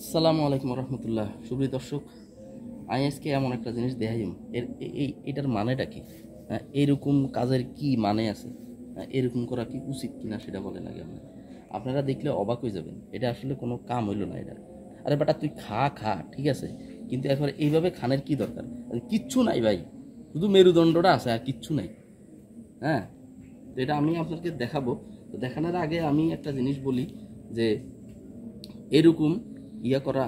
আসসালামু আলাইকুম রহমতুল্লাহ। সুপ্রিয় দর্শক, আমি আজকে এমন একটা জিনিস দেখাইম এটার মানেটা কি, এরকম কাজের কি মানে আছে, এরকম করা কি উচিত কিনা সেটা বলেন আগে। আপনারা দেখলে অবাক হয়ে যাবেন, এটা আসলে কোনো কাম হইলো না এটা। আরে বেটা তুই খা খা ঠিক আছে, কিন্তু একবার এইভাবে খানের কি দরকার? কিচ্ছু নাই ভাই, শুধু মেরুদণ্ডটা আছে আর কিচ্ছু নাই। হ্যাঁ, তো এটা আমি আপনাকে দেখাবো। তো দেখানোর আগে আমি একটা জিনিস বলি যে এরকম ইয়া করা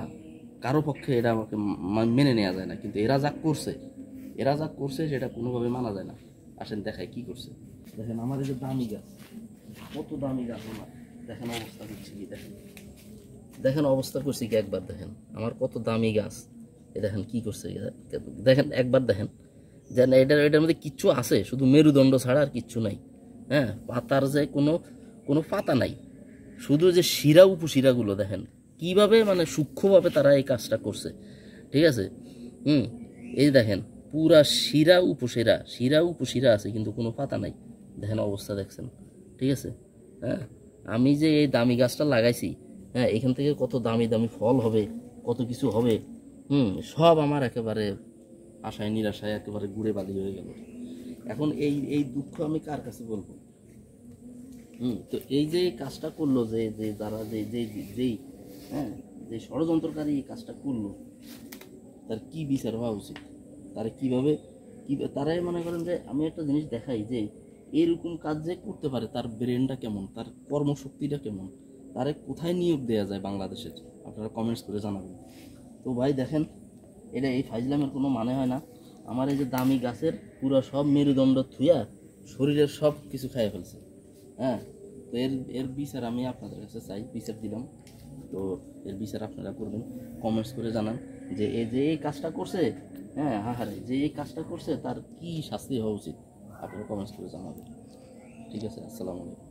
কারো পক্ষে এটা আমাকে মেনে নেওয়া যায় না, কিন্তু এরা যা করছে সেটা কোনোভাবে মানা যায় না। আসেন দেখাই কি করছে। দেখেন আমার এই যে দামি গাছ, কত দামি গাছ আমার, দেখেন অবস্থা করছে কি, দেখেন দেখেন অবস্থা করছে কি, একবার দেখেন আমার কত দামি গাছ, এ দেখেন কি করছে, দেখেন একবার দেখেন যে না, এটার মধ্যে কিচ্ছু আছে, শুধু মেরুদণ্ড ছাড়া আর কিচ্ছু নাই। হ্যাঁ, পাতার যে কোনো কোনো পাতা নাই, শুধু যে শিরা উপশিরাগুলো দেখেন কিভাবে মানে সূক্ষ্মভাবে তারা এই কাজটা করছে। ঠিক আছে, হুম, এই দেখেন পুরা শিরা উপশিরা আছে কিন্তু কোনো পাতা নাই। দেখেন অবস্থা দেখছেন, ঠিক আছে। হ্যাঁ, আমি যে এই দামি গাছটা লাগাইছি, হ্যাঁ, এখান থেকে কত দামি দামি ফল হবে, কত কিছু হবে, সব আমার একেবারে আশায় নিরাশায় একেবারে ঘুরে বালি হয়ে গেল। এখন এই এই দুঃখ আমি কার কাছে বলবো? তো এই যে কাজটা করলো, যে যে যারা যে যে যেই হ্যাঁ, যে ষড়যন্ত্রকারী এই কাজটা করলো, তার কি বিচার হওয়া উচিত? তারা কিভাবে কি তারাই মনে করেন যে আমি একটা জিনিস দেখাই যে এরকম কাজ যে করতে পারে, তার ব্রেনটা কেমন, তার কর্মশক্তিটা কেমন, তারে কোথায় নিয়োগ দেওয়া যায় বাংলাদেশের? আপনারা কমেন্টস করে জানাবেন। তো ভাই দেখেন, এটা এই ফাইজলামের কোনো মানে হয় না। আমার এই যে দামি গাছের পুরো সব মেরুদণ্ড থুইয়া শরীরের সব কিছু খাইয়ে ফেলছে। হ্যাঁ, তো এর এর বিচার আমি আপনাদের কাছে চাই, বিচার দিলাম। তো এর বিচার আপনারা করবেন, কমেন্টস করে জানান যে এই যে এই কাজটা করছে, হ্যাঁ হাহারে যে এই কাজটা করছে তার কি শাস্তি হওয়া উচিত, আপনারা কমেন্টস করে জানাবেন। ঠিক আছে, আসসালামু আলাইকুম।